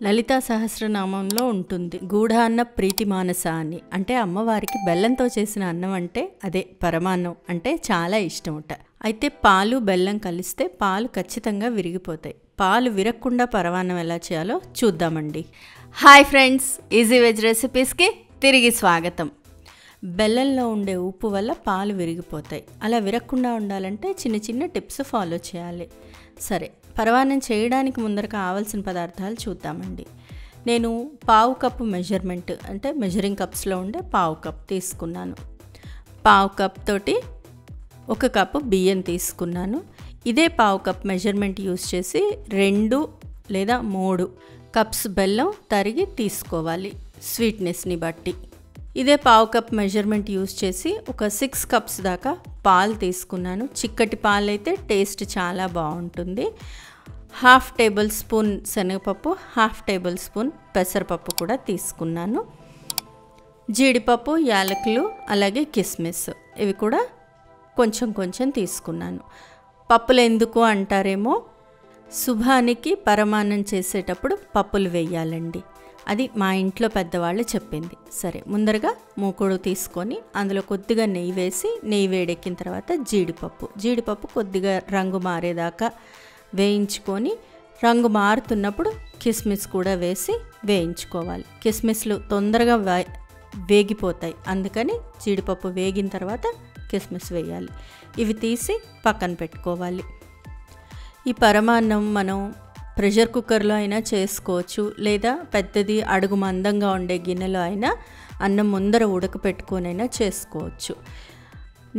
లలితా సహస్రనామంలో ఉంటుంది గూఢాన్న ప్రీతి మానస అని. అంటే అమ్మవారికి బెల్లంతో చేసిన అన్నం అంటే అదే పరమాన్నం అంటే చాలా ఇష్టమట. అయితే పాలు బెల్లం కలిస్తే పాలు ఖచ్చితంగా విరిగిపోతాయి. పాలు విరగకుండా పరమాన్నం ఎలా చేయాలో చూద్దామండి. హాయ్ ఫ్రెండ్స్, ఈజీ వెజ్ రెసిపీస్కి తిరిగి స్వాగతం. బెల్లంలో ఉండే ఉప్పు వల్ల పాలు విరిగిపోతాయి. అలా విరగకుండా ఉండాలంటే చిన్న చిన్న టిప్స్ ఫాలో చేయాలి. సరే, పరమాన్నం చేయడానికి ముందర కావాల్సిన పదార్థాలు చూద్దామండి. నేను పావు కప్పు మెజర్మెంట్ అంటే మెజరింగ్ కప్స్లో ఉండే పావు కప్ తీసుకున్నాను. పావు కప్ తోటి 1 కప్పు బియ్యం తీసుకున్నాను. ఇదే పావు కప్ మెజర్మెంట్ యూస్ చేసి 2 లేదా 3 కప్స్ బెల్లం తరిగి తీసుకోవాలి స్వీట్నెస్ని బట్టి. ఇదే పావు కప్ మెజర్మెంట్ యూస్ చేసి ఒక 6 కప్స్ దాకా పాలు తీసుకున్నాను. చిక్కటి పాలు అయితే టేస్ట్ చాలా బాగుంటుంది. 1/2 టేబుల్ స్పూన్ శనగపప్పు, 1/2 టేబుల్ స్పూన్ పెసరపప్పు కూడా తీసుకున్నాను. జీడిపప్పు, యాలకులు, అలాగే కిస్మిస్ ఇవి కూడా కొంచెం కొంచెం తీసుకున్నాను. పప్పులు ఎందుకు అంటారేమో, శుభానికి పరమాన్నం చేసేటప్పుడు పప్పులు వేయాలండి. అది మా ఇంట్లో పెద్దవాళ్ళు చెప్పింది. సరే, ముందరగా మూకుడు తీసుకొని అందులో కొద్దిగా నెయ్యి వేసి, నెయ్యి వేడెక్కిన తర్వాత జీడిపప్పు కొద్దిగా రంగు మారేదాకా వేయించుకొని, రంగు మారుతున్నప్పుడు కిస్మిస్ కూడా వేసి వేయించుకోవాలి. కిస్మిస్లు తొందరగా వేగిపోతాయి, అందుకని జీడిపప్పు వేగిన తర్వాత కిస్మిస్ వేయాలి. ఇవి తీసి పక్కన పెట్టుకోవాలి. ఈ పరమాన్నం మనం ప్రెషర్ కుక్కర్లో అయినా చేసుకోవచ్చు, లేదా పెద్దది అడుగు మందంగా ఉండే గిన్నెలో అయినా అన్నం ముందర ఉడకపెట్టుకొనైనా చేసుకోవచ్చు.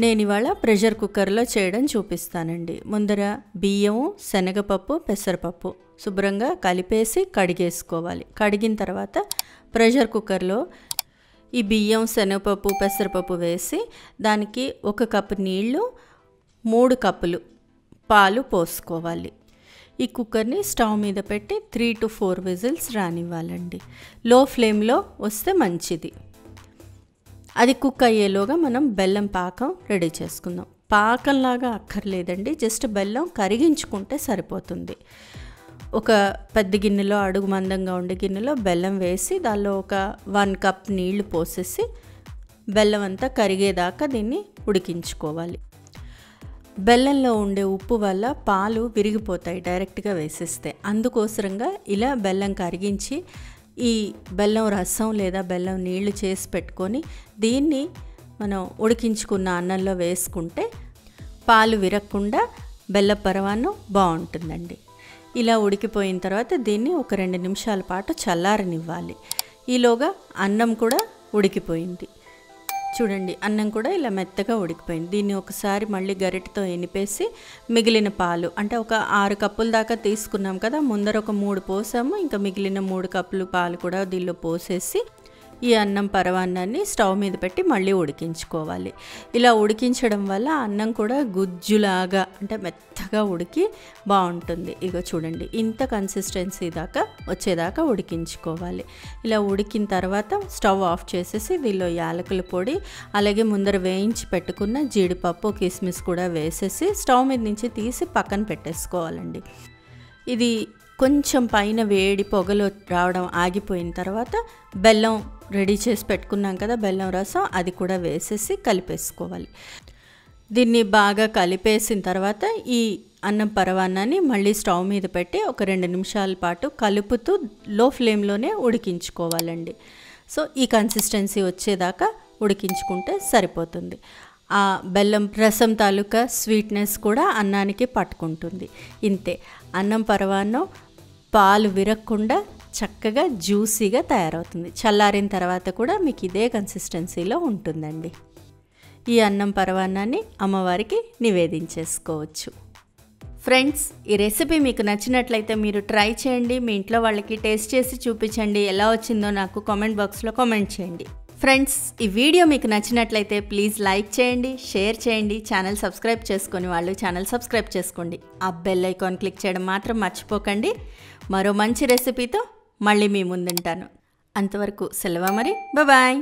నేను ఇవాళ ప్రెషర్ కుక్కర్లో చేయడం చూపిస్తానండి. ముందర బియ్యము, శనగపప్పు, పెసరపప్పు శుభ్రంగా కలిపేసి కడిగేసుకోవాలి. కడిగిన తర్వాత ప్రెషర్ కుక్కర్లో ఈ బియ్యం, శనగపప్పు, పెసరపప్పు వేసి దానికి 1 కప్పు నీళ్లు, 3 కప్పులు పాలు పోసుకోవాలి. ఈ కుక్కర్ని స్టవ్ మీద పెట్టి 3 to 4 విజిల్స్ రానివ్వాలండి. లో ఫ్లేమ్లో వస్తే మంచిది. అది కుక్ అయ్యేలోగా మనం బెల్లం పాకం రెడీ చేసుకుందాం. పాకంలాగా అక్కర్లేదండి, జస్ట్ బెల్లం కరిగించుకుంటే సరిపోతుంది. ఒక పెద్ద గిన్నెలో, అడుగు మందంగా ఉండే గిన్నెలో బెల్లం వేసి దానిలో ఒక 1 కప్ నీళ్లు పోసేసి బెల్లం అంతా కరిగేదాకా దీన్ని ఉడికించుకోవాలి. బెల్లంలో ఉండే ఉప్పు వల్ల పాలు విరిగిపోతాయి డైరెక్ట్గా వేసేస్తే. అందుకోసరంగా ఇలా బెల్లం కరిగించి ఈ బెల్లం రసం లేదా బెల్లం నీళ్లు చేసి పెట్టుకొని దీన్ని మనం ఉడికించుకున్న అన్నంలో వేసుకుంటే పాలు విరగకుండా బెల్ల పరమాన్నం బాగుంటుందండి. ఇలా ఉడికిపోయిన తర్వాత దీన్ని ఒక 2 నిమిషాల పాటు చల్లారనివ్వాలి. ఈలోగా అన్నం కూడా ఉడికిపోయింది. చూడండి, అన్నం కూడా ఇలా మెత్తగా ఉడికిపోయింది. దీన్ని ఒకసారి మళ్ళీ గరిటెతో ఎనిపేసి మిగిలిన పాలు అంటే ఒక 6 కప్పుల దాకా తీసుకున్నాం కదా, ముందర ఒక 3 పోసాము, ఇంకా మిగిలిన 3 కప్పులు పాలు కూడా దీనిలో పోసేసి ఈ అన్నం పరమాన్నాన్ని స్టవ్ మీద పెట్టి మళ్ళీ ఉడికించుకోవాలి. ఇలా ఉడికించడం వల్ల అన్నం కూడా గుజ్జులాగా అంటే మెత్తగా ఉడికి బాగుంటుంది. ఇగో చూడండి, ఇంత కన్సిస్టెన్సీ దాకా వచ్చేదాకా ఉడికించుకోవాలి. ఇలా ఉడికిన తర్వాత స్టవ్ ఆఫ్ చేసేసి దీనిలో యాలకుల పొడి, అలాగే ముందర వేయించి పెట్టుకున్న జీడిపప్పు, కిస్మిస్ కూడా వేసేసి స్టవ్ మీద నుంచి తీసి పక్కన పెట్టేసుకోవాలండి. ఇది కొంచెం పైన వేడి పొగలు రావడం ఆగిపోయిన తర్వాత బెల్లం రెడీ చేసి పెట్టుకున్నాం కదా, బెల్లం రసం, అది కూడా వేసేసి కలిపేసుకోవాలి. దీన్ని బాగా కలిపేసిన తర్వాత ఈ అన్నం పరమాన్నాన్ని మళ్ళీ స్టవ్ మీద పెట్టి ఒక 2 నిమిషాల పాటు కలుపుతూ లో ఫ్లేమ్లోనే ఉడికించుకోవాలండి. సో ఈ కన్సిస్టెన్సీ వచ్చేదాకా ఉడికించుకుంటే సరిపోతుంది. ఆ బెల్లం రసం తాలూకా స్వీట్నెస్ కూడా అన్నానికి పట్టుకుంటుంది. ఇంతే, అన్నం పరమాన్నం పాలు విరగకుండా చక్కగా జ్యూసీగా తయారవుతుంది. చల్లారిన తర్వాత కూడా మీకు ఇదే కన్సిస్టెన్సీలో ఉంటుందండి. ఈ అన్నం పరమాన్నాన్ని అమ్మవారికి నివేదించేసుకోవచ్చు. ఫ్రెండ్స్, ఈ రెసిపీ మీకు నచ్చినట్లయితే మీరు ట్రై చేయండి. మీ ఇంట్లో వాళ్ళకి టేస్ట్ చేసి చూపించండి. ఎలా వచ్చిందో నాకు కామెంట్ బాక్స్లో కామెంట్ చేయండి. ఫ్రెండ్స్, ఈ వీడియో మీకు నచ్చినట్లయితే ప్లీజ్ లైక్ చేయండి, షేర్ చేయండి. ఛానల్ సబ్స్క్రైబ్ చేసుకొని వాళ్ళు ఛానల్ సబ్స్క్రైబ్ చేసుకోండి. ఆ బెల్ ఐకాన్ క్లిక్ చేయడం మాత్రం మర్చిపోకండి. మరో మంచి రెసిపీతో మళ్ళీ మీ ముందుంటాను. అంతవరకు సెలవు మరి, బాయ్.